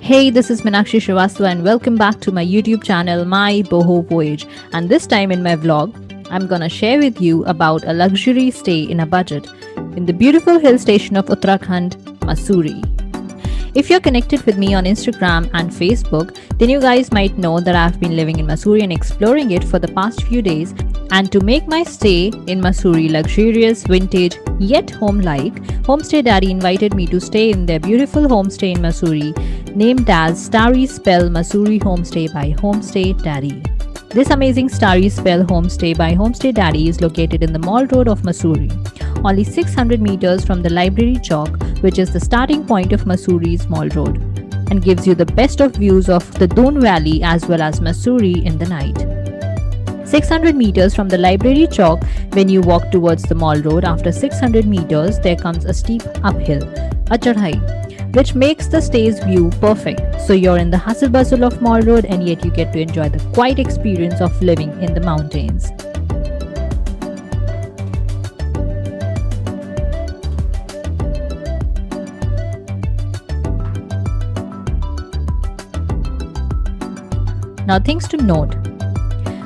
Hey, this is Meenakshi Srivastava and welcome back to my YouTube channel, My Boho Voyage. And this time in my vlog, I'm gonna share with you about a luxury stay in a budget in the beautiful hill station of Uttarakhand, Mussoorie. If you're connected with me on Instagram and Facebook, then you guys might know that I've been living in Mussoorie and exploring it for the past few days. And to make my stay in Mussoorie luxurious, vintage, yet home-like, Homestay Daddy invited me to stay in their beautiful homestay in Mussoorie, named as Starry Spell Mussoorie Homestay by Homestay Daddy. This amazing Starry Spell Homestay by Homestay Daddy is located in the Mall Road of Mussoorie, only 600 meters from the Library Chalk, which is the starting point of Mussoorie's Mall Road, and gives you the best of views of the Doon Valley as well as Mussoorie in the night. 600 meters from the Library Chalk, when you walk towards the Mall Road, after 600 meters, there comes a steep uphill, a chadhai, which makes the stay's view perfect. So you're in the hustle bustle of Mall Road and yet you get to enjoy the quiet experience of living in the mountains. Now, things to note.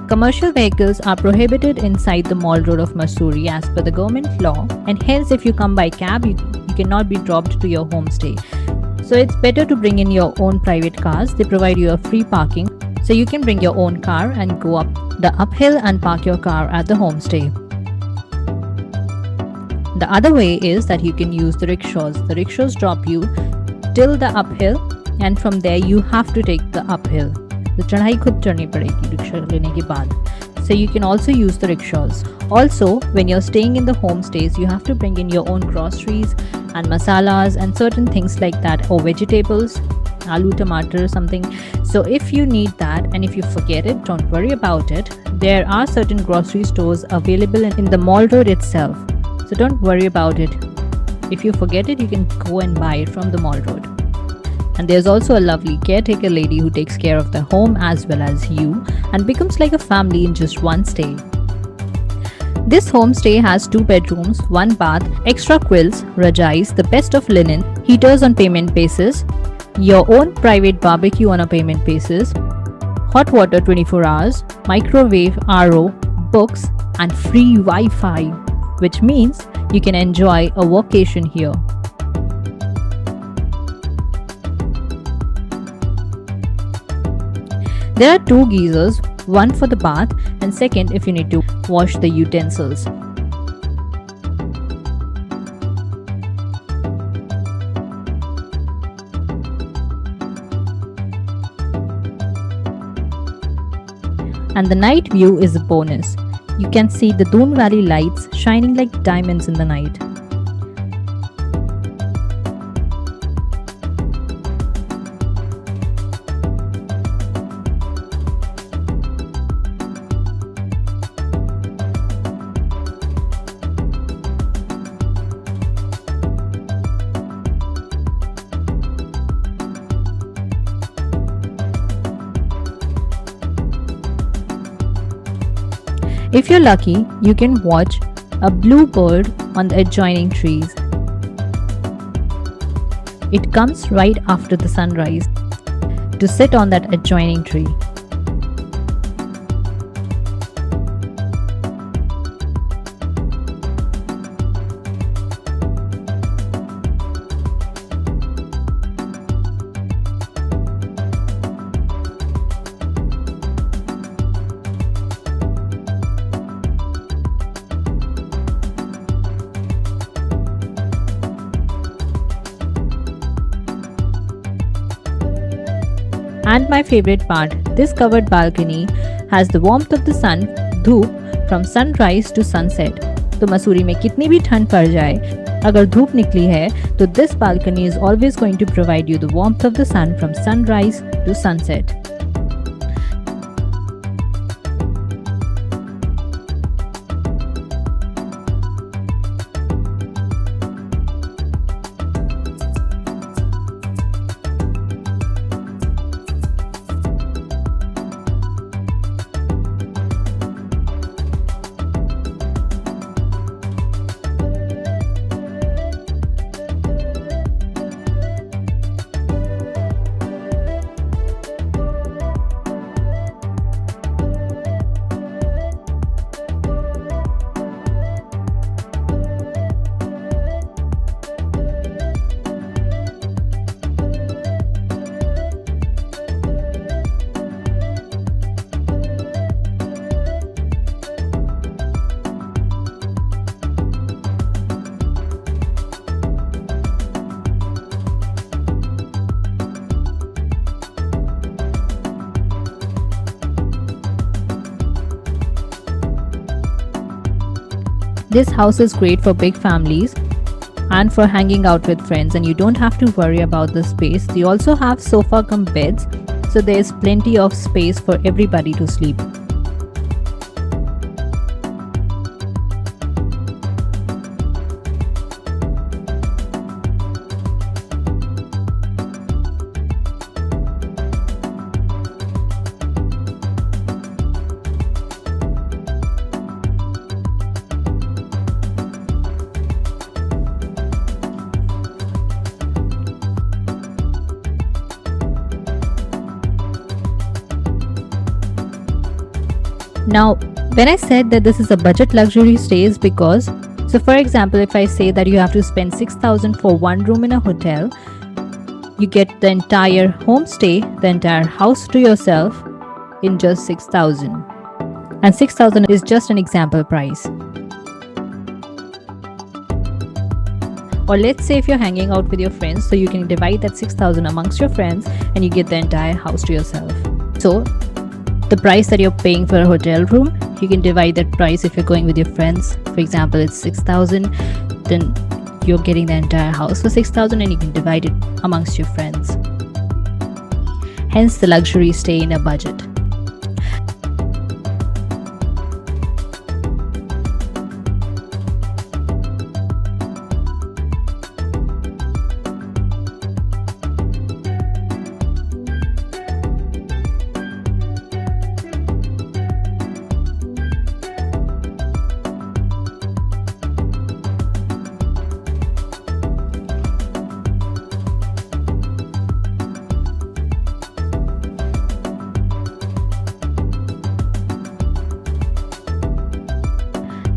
Commercial vehicles are prohibited inside the Mall Road of Mussoorie as per the government law, and hence if you come by cab, you cannot be dropped to your homestay. So it's better to bring in your own private cars. They provide you a free parking, so you can bring your own car and go up the uphill and park your car at the homestay. The other way is that you can use the rickshaws. The rickshaws drop you till the uphill, and from there you have to take the uphill. The चढ़ाई खुद चढ़नी पड़ेगी rickshaw लेने के बाद. So you can also use the rickshaws. Also, when you're staying in the homestays, you have to bring in your own groceries and masalas and certain things like that, or vegetables, aloo, tomato, something. So if you need that and if you forget it, don't worry about it. There are certain grocery stores available in the Mall Road itself. So don't worry about it. If you forget it, you can go and buy it from the Mall Road. And there's also a lovely caretaker lady who takes care of the home as well as you and becomes like a family in just one stay. This homestay has 2 bedrooms, 1 bath, extra quilts, rajais, the best of linen, heaters on payment basis, your own private barbecue on a payment basis, hot water 24 hours, microwave, RO, books, and free Wi-Fi, which means you can enjoy a vacation here. There are 2 geysers, one for the bath and second if you need to wash the utensils. And the night view is a bonus. You can see the Doon Valley lights shining like diamonds in the night. If you're lucky, you can watch a bluebird on the adjoining trees. It comes right after the sunrise to sit on that adjoining tree. And my favorite part, this covered balcony has the warmth of the sun, धूप, from sunrise to sunset. तो मसूरी में कितनी भी ठंड पड़ जाए, अगर धूप निकली है, तो this balcony is always going to provide you the warmth of the sun from sunrise to sunset. This house is great for big families and for hanging out with friends, and you don't have to worry about the space. They also have sofa cum beds, so there's plenty of space for everybody to sleep. Now, when I said that this is a budget luxury stay is because, so for example, if I say that you have to spend 6,000 for one room in a hotel, you get the entire homestay, the entire house to yourself in just 6,000. And 6,000 is just an example price. Or let's say if you're hanging out with your friends, so you can divide that 6,000 amongst your friends and you get the entire house to yourself. So the price that you're paying for a hotel room, you can divide that price if you're going with your friends. For example, it's 6,000, then you're getting the entire house for 6,000 and you can divide it amongst your friends. Hence the luxury stay in a budget.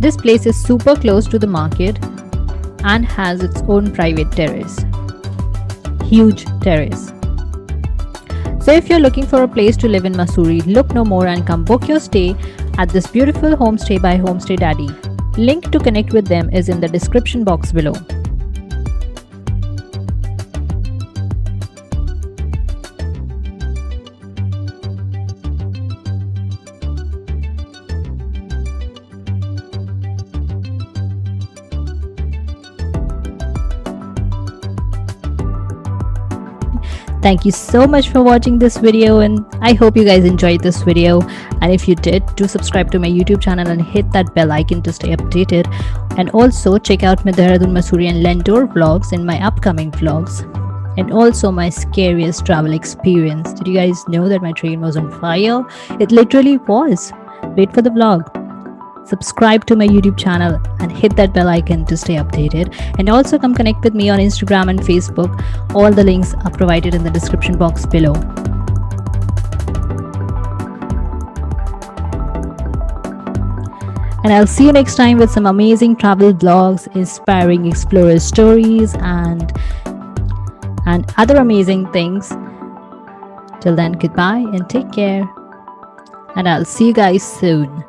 This place is super close to the market and has its own private terrace. Huge terrace. So if you're looking for a place to live in Mussoorie, look no more and come book your stay at this beautiful homestay by Homestay Daddy. Link to connect with them is in the description box below. Thank you so much for watching this video, and I hope you guys enjoyed this video. And if you did, do subscribe to my YouTube channel and hit that bell icon to stay updated. And also check out my Dehradun, Mussoorie and Lentor vlogs in my upcoming vlogs. And also my scariest travel experience. Did you guys know that my train was on fire? It literally was. Wait for the vlog. Subscribe to my YouTube channel and hit that bell icon to stay updated. And also come connect with me on Instagram and Facebook. All the links are provided in the description box below. And I'll see you next time with some amazing travel vlogs, inspiring explorer stories and other amazing things. Till then, goodbye and take care. And I'll see you guys soon.